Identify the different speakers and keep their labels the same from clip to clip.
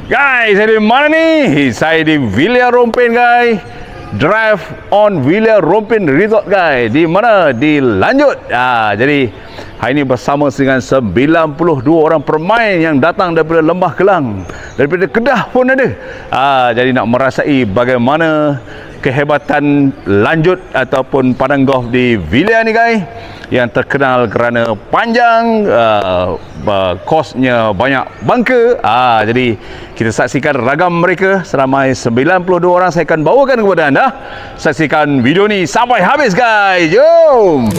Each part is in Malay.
Speaker 1: Guys, saya di mana ni? Saya di Villa Rompin, guys. Drive on Villa Rompin Resort, guys. Di mana? Di Lanjut. Jadi hari ini bersama dengan 92 orang pemain yang datang daripada Lembah Kelang, daripada Kedah pun ada. Jadi nak merasai bagaimana kehebatan Lanjut ataupun padang golf di Villa ni, guys, yang terkenal kerana panjang, kosnya banyak bangka. Jadi kita saksikan ragam mereka seramai 92 orang. Saya akan bawakan kepada anda. Saksikan video ni sampai habis, guys. Jom!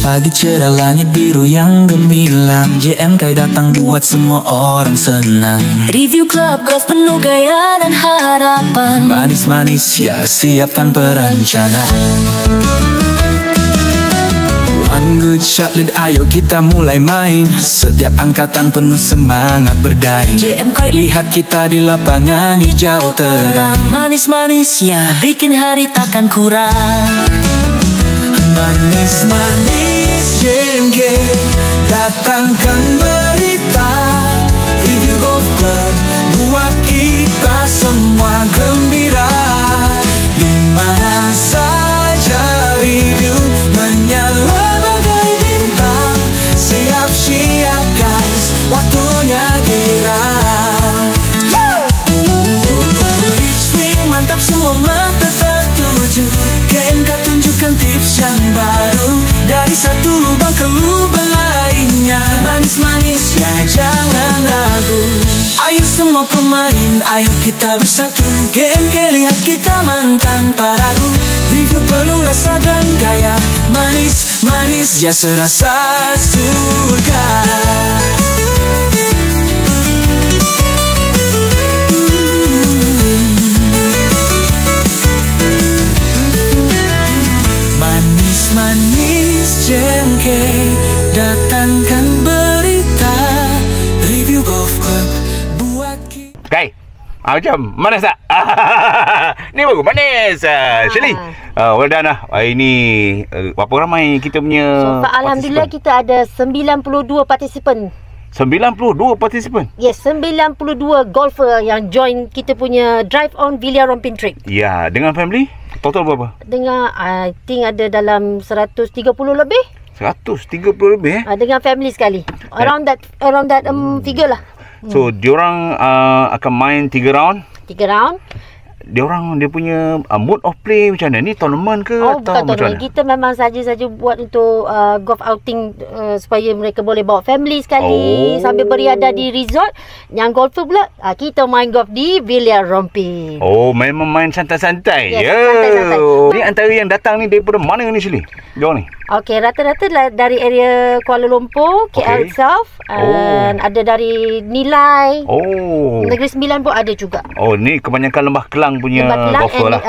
Speaker 2: Pagi cerah langit biru yang gemilang, JMK datang buat semua orang senang.
Speaker 3: Review club golf penuh gaya dan harapan.
Speaker 2: Manis-manis ya, siapkan perencanaan. One good shot lead, ayo kita mulai main. Setiap angkatan penuh semangat berdaya.
Speaker 3: JMK
Speaker 2: lihat kita di lapangan hijau terang.
Speaker 3: Manis-manis ya, bikin hari takkan kurang.
Speaker 2: Manis-manis JMK datangkan berita. Review golf club buat kita semua gembira. Di mana saja review menyala bagai bintang. Siap-siap guys, waktunya gerak. Swing mantap, semua mata tertuju. GMK tunjukkan tips yang baru, dari satu lubang ke lubang lainnya. Manis-manis ya, jangan ragu. Ayo semua pemain, ayo kita bersatu. GMK lihat kita mantan paragu. Review penuh rasa dan gaya. Manis-manis ya, serasa surga. Manis JMK datangkan berita. Review golf club buat kita.
Speaker 1: Okay. Macam manis tak? Ni bagus, manis. Shirley, well done lah. Ini berapa ramai kita punya?
Speaker 4: So, alhamdulillah kita ada 92 partisipan.
Speaker 1: 92 partisipan?
Speaker 4: Yes, 92 golfer yang join kita punya Drive on Villa Rompin trip.
Speaker 1: Ya, dengan family? Total berapa? Dengan
Speaker 4: I think ada dalam 130 lebih.
Speaker 1: 130 lebih
Speaker 4: dengan family sekali. Around that figure lah.
Speaker 1: So diorang akan main 3 round.
Speaker 4: 3 round.
Speaker 1: Dia punya mode of play macam mana? Ni tournament ke
Speaker 4: atau
Speaker 1: bukan
Speaker 4: macam mana? Kita memang saja buat untuk golf outing, supaya mereka boleh bawa family sekali sambil beriadah di resort. Yang golfer pula kita main golf di Villa Rompin.
Speaker 1: Memang main santai-santai.
Speaker 4: Yes, santai-santai.
Speaker 1: Ni antara yang datang ni daripada mana ni, Shirley? Diorang ni?
Speaker 4: Okey, rata-rata dari area Kuala Lumpur, KL itself. Ada dari Nilai. Negeri Sembilan pun ada juga.
Speaker 1: Ni kebanyakan Lembah Kelang punya golfer lah.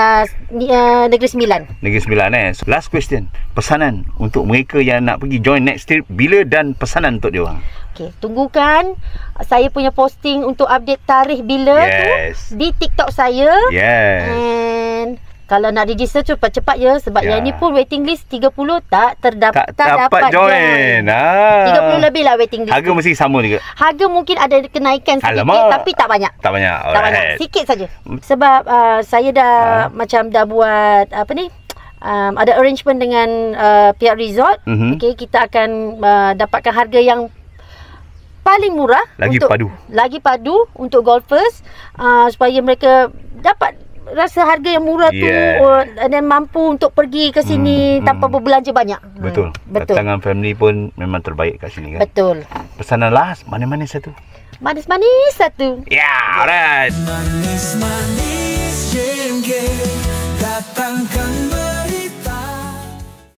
Speaker 4: Negeri Sembilan.
Speaker 1: Negeri Sembilan So, last question. Pesanan untuk mereka yang nak pergi join next trip, bila dan pesanan untuk diorang?
Speaker 4: Okey, tunggukan saya punya posting untuk update tarikh bila tu di TikTok saya. And kalau nak register cepat-cepat ya, sebab yang ni pun waiting list 30 tak dapat join. 30 lebih lah waiting list.
Speaker 1: Harga mesti sama juga.
Speaker 4: Harga mungkin ada kenaikan sedikit. Tapi tak banyak.
Speaker 1: Tak banyak.
Speaker 4: Tak banyak. Sikit saja. Sebab saya dah macam dah buat apa ni? Ada arrangement dengan pihak resort. Okey, kita akan dapatkan harga yang paling murah, lagi padu untuk golfers, supaya mereka dapat rasa harga yang murah tu dan mampu untuk pergi ke sini tanpa berbelanja banyak.
Speaker 1: Betul. Datangan family pun memang terbaik kat sini kan.
Speaker 4: Betul.
Speaker 1: Pesanan last, manis-manis satu.
Speaker 4: Manis-manis satu.
Speaker 1: Alright.
Speaker 2: Manis-manis JMK datangkan